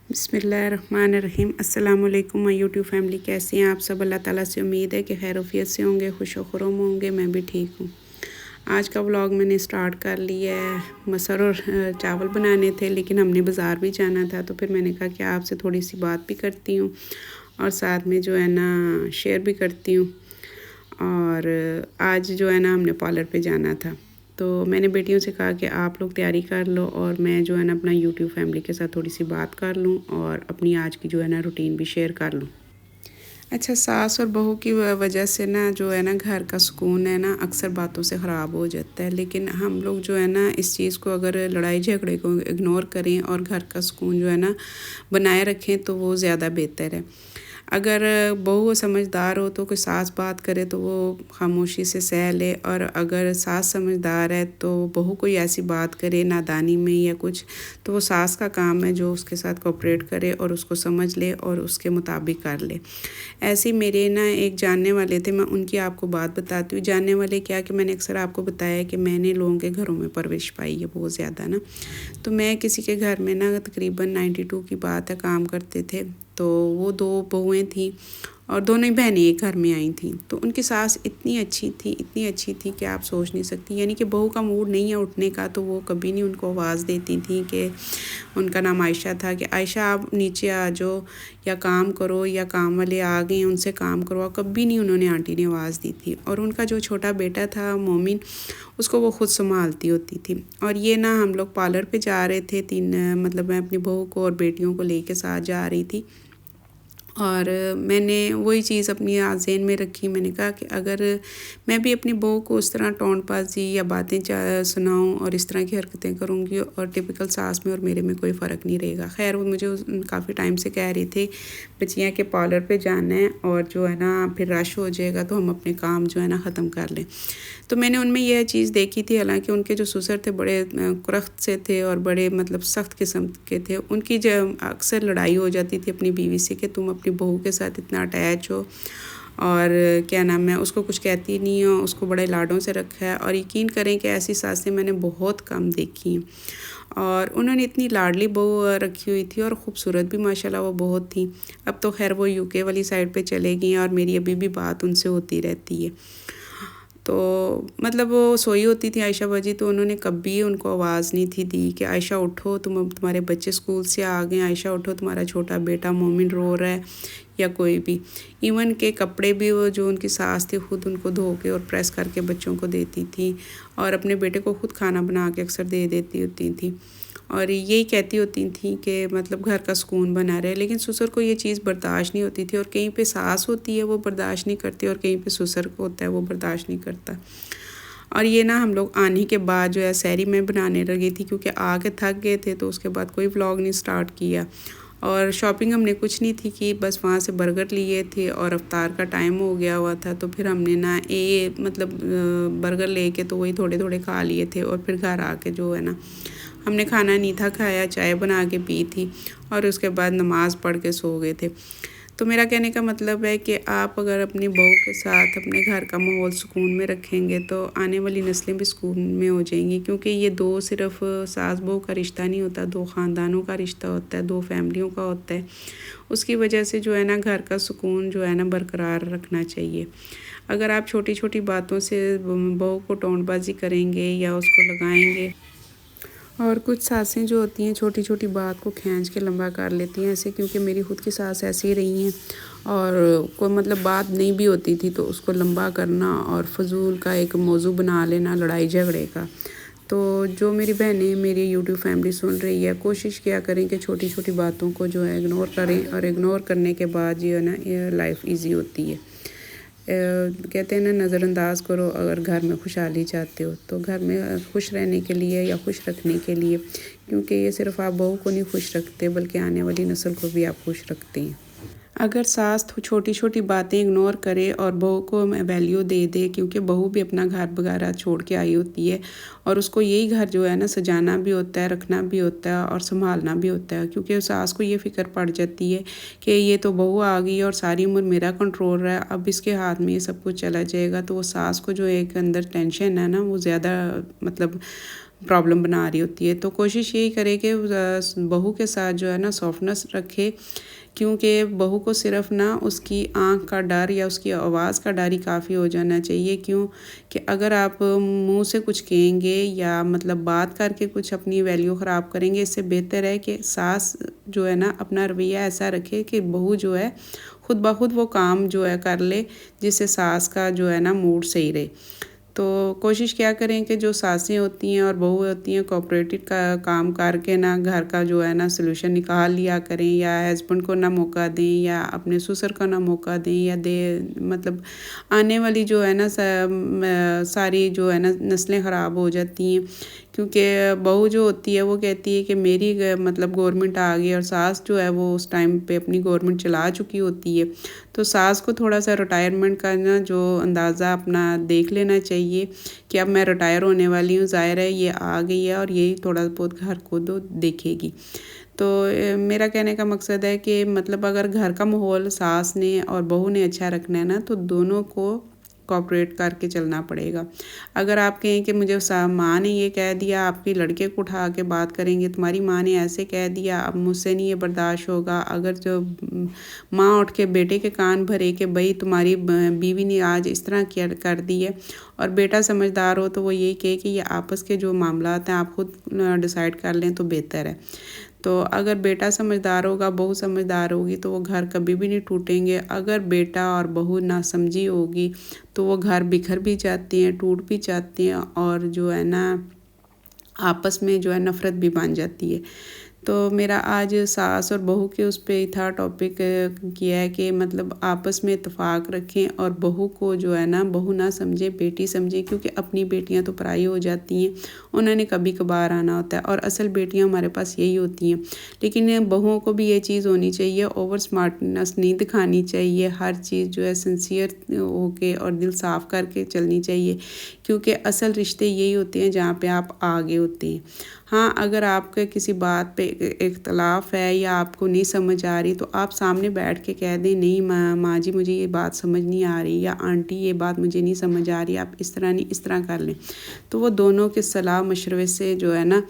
बिस्मिल्लाहिर्रहमानिर्रहीम। अस्सलाम वालेकुम माय यूट्यूब फैमिली, कैसे हैं आप सब। अल्लाह ताला से उम्मीद है कि खैरियत से होंगे, खुश खुर्रम होंगे। मैं भी ठीक हूँ। आज का व्लॉग मैंने स्टार्ट कर लिया है। मसर और चावल बनाने थे, लेकिन हमने बाज़ार भी जाना था, तो फिर मैंने कहा कि आपसे थोड़ी सी बात भी करती हूँ और साथ में जो है ना शेयर भी करती हूँ। और आज जो है ना हमने पार्लर पे जाना था, तो मैंने बेटियों से कहा कि आप लोग तैयारी कर लो और मैं जो है ना अपना यूट्यूब फैमिली के साथ थोड़ी सी बात कर लूँ और अपनी आज की जो है ना रूटीन भी शेयर कर लूँ। अच्छा, सास और बहू की वजह से ना जो है ना घर का सुकून है ना अक्सर बातों से ख़राब हो जाता है, लेकिन हम लोग जो है ना इस चीज़ को अगर लड़ाई झगड़े को इग्नोर करें और घर का सुकून जो है ना बनाए रखें तो वो ज़्यादा बेहतर है। अगर बहू समझदार हो तो कोई सास बात करे तो वो खामोशी से सह ले, और अगर सास समझदार है तो बहू कोई ऐसी बात करे नादानी में या कुछ, तो वो सास का काम है जो उसके साथ कोऑपरेट करे और उसको समझ ले और उसके मुताबिक कर ले। ऐसे ही मेरे ना एक जानने वाले थे, मैं उनकी आपको बात बताती हूँ। जानने वाले क्या कि मैंने अक्सर आपको बताया कि मैंने लोगों के घरों में परवरिश पाई है बहुत ज़्यादा ना। तो मैं किसी के घर में ना तकरीबन 92 की बात है काम करते थे, तो वो 2 बहुएँ थीं और दोनों ही बहनें एक घर में आई थीं। तो उनकी सास इतनी अच्छी थी कि आप सोच नहीं सकती। यानी कि बहू का मूड नहीं है उठने का तो वो कभी नहीं उनको आवाज़ देती थी। कि उनका नाम आयशा था कि आयशा आप नीचे आ जाओ या काम करो, या काम वाले आ गए हैं उनसे काम करवाओ, कभी नहीं उन्होंने आंटी ने आवाज़ दी थी। और उनका जो छोटा बेटा था मोमिन, उसको वो ख़ुद संभालती होती थी। और ये ना हम लोग पार्लर पे जा रहे थे, मतलब मैं अपनी बहू को और बेटियों को लेके साथ जा रही थी। और मैंने वही चीज़ अपनी ज़हन में रखी। मैंने कहा कि अगर मैं भी अपनी बहू को उस तरह टोंटबाजी या बातें सुनाऊं और इस तरह की हरकतें करूंगी और टिपिकल सास में और मेरे में कोई फ़र्क नहीं रहेगा। खैर वो मुझे काफ़ी टाइम से कह रही थी बच्चियाँ के पार्लर पे जाना है और जो है ना फिर रश हो जाएगा तो हम अपने काम जो है ना ख़त्म कर लें। तो मैंने उनमें यह चीज़ देखी थी। हालांकि उनके जो ससुर थे बड़े कुरख्त से थे और बड़े मतलब सख्त किस्म के थे। उनकी जब अक्सर लड़ाई हो जाती थी अपनी बीवी से कि तुम अपनी बहू के साथ इतना अटैच हो और क्या नाम है उसको कुछ कहती नहीं हो, उसको बड़े लाडों से रखा है। और यकीन करें कि ऐसी सासें मैंने बहुत कम देखी हैं। और उन्होंने इतनी लाडली बहू रखी हुई थी और ख़ूबसूरत भी माशाल्लाह वो बहुत थी। अब तो खैर वो यूके वाली साइड पे चले गई और मेरी अभी भी बात उनसे होती रहती है। तो मतलब वो सोई होती थी आयशा बाजी, तो उन्होंने कभी उनको आवाज़ नहीं थी दी कि आयशा उठो, तुम्हारे बच्चे स्कूल से आ गए, आयशा उठो, तुम्हारा छोटा बेटा मोमिन रो रहा है, या कोई भी। इवन के कपड़े भी वो जो उनकी सास थी खुद उनको धो के और प्रेस करके बच्चों को देती थी और अपने बेटे को खुद खाना बना के अक्सर दे देती होती थी। और यही कहती होती थी कि मतलब घर का सुकून बना रहे। लेकिन ससुर को ये चीज़ बर्दाश्त नहीं होती थी। और कहीं पे सास होती है वो बर्दाश्त नहीं करती और कहीं पे ससुर को होता है वो बर्दाश्त नहीं करता। और ये ना हम लोग आने के बाद जो है सहरी में बनाने लगी थी, क्योंकि आके थक गए थे। तो उसके बाद कोई व्लॉग नहीं स्टार्ट किया और शॉपिंग हमने कुछ नहीं थी की, बस वहाँ से बर्गर लिए थे और अफ्तार का टाइम हो गया हुआ था। तो फिर हमने ना मतलब बर्गर लेके तो वही थोड़े थोड़े खा लिए थे और फिर घर आके जो है ना हमने खाना नहीं था खाया, चाय बना के पी थी और उसके बाद नमाज़ पढ़ के सो गए थे। तो मेरा कहने का मतलब है कि आप अगर अपनी बहू के साथ अपने घर का माहौल सुकून में रखेंगे तो आने वाली नस्लें भी सुकून में हो जाएंगी। क्योंकि ये दो सिर्फ सास बहू का रिश्ता नहीं होता, दो ख़ानदानों का रिश्ता होता है, दो फैमिलियों का होता है। उसकी वजह से जो है ना घर का सुकून जो है ना बरकरार रखना चाहिए। अगर आप छोटी छोटी बातों से बहू को टोंटबाजी करेंगे या उसको लगाएंगे, और कुछ सासें जो होती हैं छोटी छोटी बात को खींच के लंबा कर लेती हैं ऐसे, क्योंकि मेरी खुद की सास ऐसी ही रही हैं। और कोई मतलब बात नहीं भी होती थी तो उसको लंबा करना और फजूल का एक मौजू बना लेना लड़ाई झगड़े का। तो जो मेरी बहनें मेरी यूट्यूब फैमिली सुन रही है, कोशिश किया करें कि छोटी छोटी बातों को जो है इग्नोर करें, और इग्नोर करने के बाद जो है ना ये लाइफ ईजी होती है। कहते हैं ना नज़रअंदाज करो अगर घर में खुशहाली चाहते हो तो। घर में खुश रहने के लिए या खुश रखने के लिए, क्योंकि ये सिर्फ आप बहू को नहीं खुश रखते बल्कि आने वाली नस्ल को भी आप खुश रखते हैं। अगर सास छोटी छोटी बातें इग्नोर करे और बहू को वैल्यू दे दे, क्योंकि बहू भी अपना घर वगैरह छोड़ के आई होती है और उसको यही घर जो है ना सजाना भी होता है, रखना भी होता है और संभालना भी होता है। क्योंकि सास को ये फ़िक्र पड़ जाती है कि ये तो बहू आ गई और सारी उम्र मेरा कंट्रोल रहा है, अब इसके हाथ में ये सब कुछ चला जाएगा। तो वो सास को जो एक अंदर टेंशन है ना वो ज़्यादा मतलब प्रॉब्लम बना रही होती है। तो कोशिश यही करे कि बहू के साथ जो है ना सॉफ्टनेस रखे, क्योंकि बहू को सिर्फ ना उसकी आँख का डर या उसकी आवाज़ का डर ही काफ़ी हो जाना चाहिए। क्यों कि अगर आप मुंह से कुछ कहेंगे या मतलब बात करके कुछ अपनी वैल्यू ख़राब करेंगे, इससे बेहतर है कि सास जो है ना अपना रवैया ऐसा रखे कि बहू जो है खुद ब खुद वो काम जो है कर ले, जिससे सास का जो है ना मूड सही रहे। तो कोशिश क्या करें कि जो सासें होती हैं और बहू होती हैं कोऑपरेटिव का काम करके ना घर का जो है ना सलूशन निकाल लिया करें, या हस्बैंड को ना मौका दें या अपने ससुर को ना मौका दें या मतलब आने वाली जो है ना सारी जो है ना नस्लें ख़राब हो जाती हैं। क्योंकि बहू जो होती है वो कहती है कि मेरी मतलब गवर्नमेंट आ गई, और सास जो है वो उस टाइम पे अपनी गवर्नमेंट चला चुकी होती है। तो सास को थोड़ा सा रिटायरमेंट का ना जो अंदाज़ा अपना देख लेना चाहिए कि अब मैं रिटायर होने वाली हूँ, ज़ाहिर है ये आ गई है और यही थोड़ा बहुत घर को तो देखेगी। तो मेरा कहने का मकसद है कि मतलब अगर घर का माहौल सास ने और बहू ने अच्छा रखना है ना, तो दोनों को कोऑपरेट करके चलना पड़ेगा। अगर आप कहें कि मुझे माँ ने ये कह दिया, आपकी लड़के को उठा के बात करेंगे, तुम्हारी माँ ने ऐसे कह दिया, अब मुझसे नहीं ये बर्दाश्त होगा। अगर जो माँ उठ के बेटे के कान भरे कि भाई तुम्हारी बीवी ने आज इस तरह कर दी है, और बेटा समझदार हो तो वो यही कहे कि ये आपस के जो मामलात हैं आप खुद डिसाइड कर लें तो बेहतर है। तो अगर बेटा समझदार होगा, बहू समझदार होगी, तो वो घर कभी भी नहीं टूटेंगे। अगर बेटा और बहू ना समझी होगी तो वो घर बिखर भी जाते हैं, टूट भी जाते हैं, और जो है ना आपस में जो है नफ़रत भी बन जाती है। तो मेरा आज सास और बहू के उस पे ही था टॉपिक किया है कि मतलब आपस में इत्तेफाक रखें, और बहू को जो है ना बहू ना समझे, बेटी समझे, क्योंकि अपनी बेटियां तो पराई हो जाती हैं, उन्होंने कभी कभार आना होता है, और असल बेटियां हमारे पास यही होती हैं। लेकिन बहुओं को भी ये चीज़ होनी चाहिए, ओवर स्मार्टनेस नहीं दिखानी चाहिए, हर चीज़ जो है सिंसियर होके और दिल साफ़ करके चलनी चाहिए, क्योंकि असल रिश्ते यही होते हैं जहाँ पे आप आगे होते हैं। हाँ, अगर आपके किसी बात पे इख्तलाफ है या आपको नहीं समझ आ रही, तो आप सामने बैठ के कह दें, नहीं माँ जी मुझे ये बात समझ नहीं आ रही, या आंटी ये बात मुझे नहीं समझ आ रही, आप इस तरह नहीं इस तरह कर लें। तो वो दोनों के सलाह मशवरे से जो है ना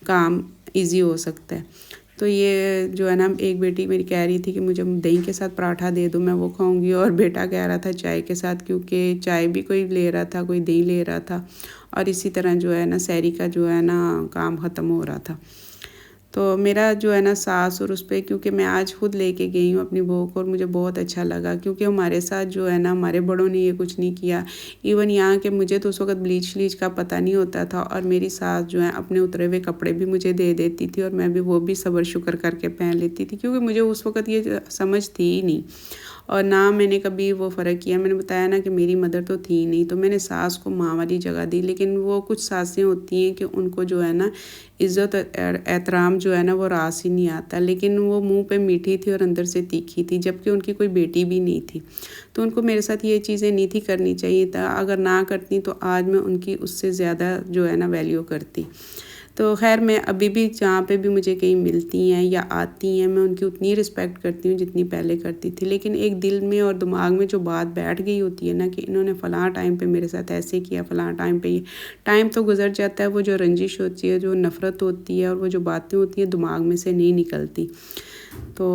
काम ईजी हो सकता है। तो ये जो है ना एक बेटी मेरी कह रही थी कि मुझे दही के साथ पराठा दे दो, मैं वो खाऊंगी, और बेटा कह रहा था चाय के साथ, क्योंकि चाय भी कोई ले रहा था, कोई दही ले रहा था, और इसी तरह जो है ना सहरी का जो है ना काम ख़त्म हो रहा था। तो मेरा जो है ना सास और उस पर, क्योंकि मैं आज खुद लेके गई हूँ अपनी बहू को, और मुझे बहुत अच्छा लगा, क्योंकि हमारे साथ जो है ना हमारे बड़ों ने ये कुछ नहीं किया। इवन यहाँ के मुझे तो उस वक्त ब्लीच श्लीच का पता नहीं होता था, और मेरी सास जो है अपने उतरे हुए कपड़े भी मुझे दे देती थी, और मैं भी वो भी सब्र शुक्र करके पहन लेती थी, क्योंकि मुझे उस वक्त ये समझ थी ही नहीं, और ना मैंने कभी वो फ़र्क किया। मैंने बताया ना कि मेरी मदर तो थी नहीं, तो मैंने सास को माँ वाली जगह दी। लेकिन वो कुछ सासें होती हैं कि उनको जो है ना इज़्ज़त एहतराम जो है ना वो रास ही नहीं आता, लेकिन वो मुंह पे मीठी थी और अंदर से तीखी थी, जबकि उनकी कोई बेटी भी नहीं थी। तो उनको मेरे साथ ये चीज़ें नहीं थी करनी चाहिए था। अगर ना करती तो आज मैं उनकी उससे ज़्यादा जो है ना वैल्यू करती। तो खैर मैं अभी भी जहाँ पे भी मुझे कहीं मिलती हैं या आती हैं, मैं उनकी उतनी रिस्पेक्ट करती हूँ जितनी पहले करती थी। लेकिन एक दिल में और दिमाग में जो बात बैठ गई होती है ना कि इन्होंने फ़लाँ टाइम पे मेरे साथ ऐसे किया, फ़लाँ टाइम पे ये टाइम तो गुजर जाता है, वो जो रंजिश होती है, जो नफ़रत होती है, और वो जो बातें होती हैं दिमाग में से नहीं निकलती। तो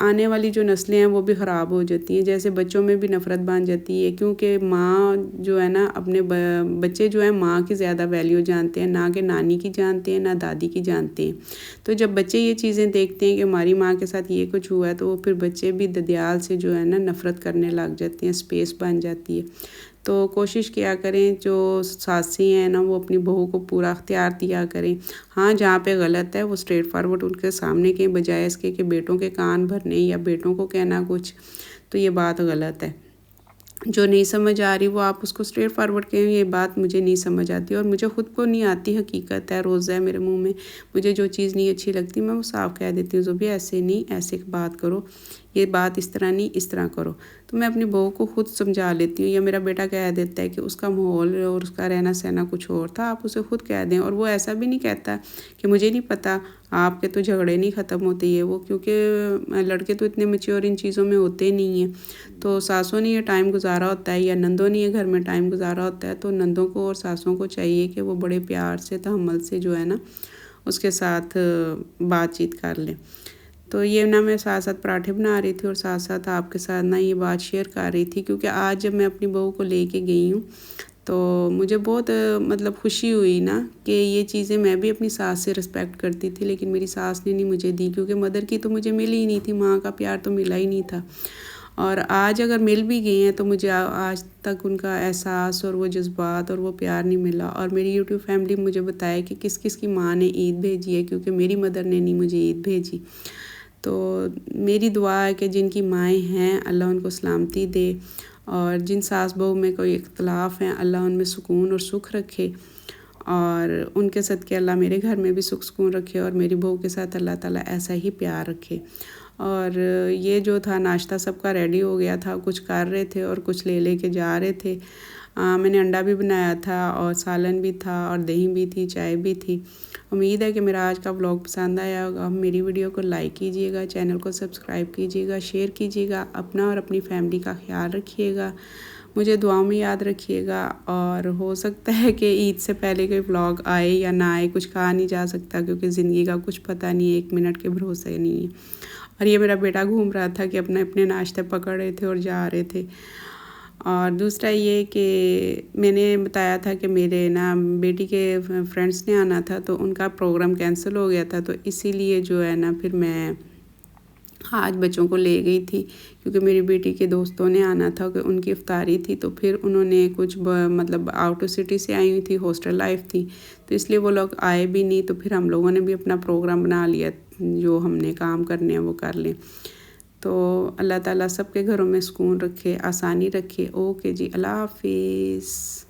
आने वाली जो नस्लें हैं वो भी ख़राब हो जाती हैं। जैसे बच्चों में भी नफ़रत बन जाती है, क्योंकि माँ जो है ना अपने बच्चे जो है माँ की ज़्यादा वैल्यू जानते हैं, ना कि नानी की जानते हैं, ना दादी की जानते हैं। तो जब बच्चे ये चीज़ें देखते हैं कि हमारी माँ के साथ ये कुछ हुआ है, तो वो फिर बच्चे भी ददियाल से जो है ना नफ़रत करने लग जाते हैं, स्पेस बन जाती है। तो कोशिश किया करें जो सासें हैं ना वो अपनी बहू को पूरा अख्तियार दिया करें। हाँ, जहाँ पे गलत है वो स्ट्रेट फॉरवर्ड उनके सामने के बजाय इसके कि बेटों के कान भरने या बेटों को कहना कुछ, तो ये बात गलत है। जो नहीं समझ आ रही वो आप उसको स्ट्रेट फॉरवर्ड कहें, ये बात मुझे नहीं समझ आती, और मुझे ख़ुद को नहीं आती, हकीकत है, रोज़ा है मेरे मुंह में। मुझे जो चीज़ नहीं अच्छी लगती मैं वो साफ कह देती हूँ, जो भी ऐसे नहीं, ऐसे बात करो, ये बात इस तरह नहीं, इस तरह करो। تو میں اپنی بہو کو خود سمجھا لیتی ہوں، یا میرا بیٹا کہہ دیتا ہے کہ اس کا ماحول اور اس کا رہنا سہنا کچھ اور تھا، آپ اسے خود کہہ دیں۔ اور وہ ایسا بھی نہیں کہتا کہ مجھے نہیں پتہ، آپ کے تو جھگڑے نہیں ختم ہوتے یہ وہ، کیونکہ لڑکے تو اتنے میچور ان چیزوں میں ہوتے نہیں ہیں۔ تو ساسوں نے یہ ٹائم گزارا ہوتا ہے یا نندوں نے یہ گھر میں ٹائم گزارا ہوتا ہے، تو نندوں کو اور ساسوں کو چاہیے کہ وہ بڑے پیار سے تحمل سے جو ہے نا اس کے ساتھ بات چیت کر لیں۔ تو یہ نا میں ساتھ ساتھ پراٹھے بنا رہی تھی اور ساتھ ساتھ آپ کے ساتھ نا یہ بات شیئر کر رہی تھی، کیونکہ آج جب میں اپنی بہو کو لے کے گئی ہوں تو مجھے بہت مطلب خوشی ہوئی نا کہ یہ چیزیں میں بھی اپنی ساس سے رسپیکٹ کرتی تھی، لیکن میری ساس نے نہیں مجھے دی، کیونکہ مدر کی تو مجھے مل ہی نہیں تھی، ماں کا پیار تو ملا ہی نہیں تھا۔ اور آج اگر مل بھی گئی ہیں تو مجھے آج تک ان کا احساس اور وہ جذبات اور وہ پیار نہیں ملا۔ اور میری یوٹیوب فیملی مجھے بتائے کہ کس کس کی ماں نے عید بھیجی ہے، کیونکہ میری مدر نے نہیں مجھے عید بھیجی۔ تو میری دعا ہے کہ جن کی مائیں ہیں اللہ ان کو سلامتی دے، اور جن ساس بہو میں کوئی اختلاف ہیں اللہ ان میں سکون اور سکھ رکھے، اور ان کے صدقے اللہ میرے گھر میں بھی سکون رکھے، اور میری بہو کے ساتھ اللہ تعالیٰ ایسا ہی پیار رکھے۔ اور یہ جو تھا ناشتہ سب کا ریڈی ہو گیا تھا، کچھ کر رہے تھے اور کچھ لے کے جا رہے تھے۔ میں نے انڈا بھی بنایا تھا اور سالن بھی تھا اور دہی بھی تھی، چائے بھی تھی۔ امید ہے کہ میرا آج کا ولاگ پسند آیا ہوگا۔ میری ویڈیو کو لائک کیجیے گا، چینل کو سبسکرائب کیجیے گا، شیئر کیجیے گا، اپنا اور اپنی فیملی کا خیال رکھیے گا، مجھے دعاؤں میں یاد رکھیے گا۔ اور ہو سکتا ہے کہ عید سے پہلے کوئی ولاگ آئے یا نہ آئے، کچھ کہا نہیں جا سکتا، کیونکہ زندگی کا کچھ پتہ نہیں ہے، 1 منٹ کے بھروسے نہیں ہے۔ اور یہ میرا بیٹا گھوم رہا تھا کہ اپنے ناشتے پکڑ رہے تھے اور جا رہے تھے۔ اور دوسرا یہ کہ میں نے بتایا تھا کہ میرے نا بیٹی کے فرینڈس نے آنا تھا، تو ان کا پروگرام کینسل ہو گیا تھا، تو اسی لیے جو ہے نا پھر میں آج بچوں کو لے گئی تھی، کیونکہ میری بیٹی کے دوستوں نے آنا تھا کہ ان کی افطاری تھی، تو پھر انہوں نے کچھ مطلب آؤٹ آف سٹی سے آئی ہوئی تھی، ہاسٹل لائف تھی، تو اس لیے وہ لوگ آئے بھی نہیں، تو پھر ہم لوگوں نے بھی اپنا پروگرام بنا لیا، جو ہم نے کام کرنے ہیں وہ کر لیں۔ تو اللہ تعالیٰ سب کے گھروں میں سکون رکھے، آسانی رکھے۔ اوکے جی، اللہ حافظ۔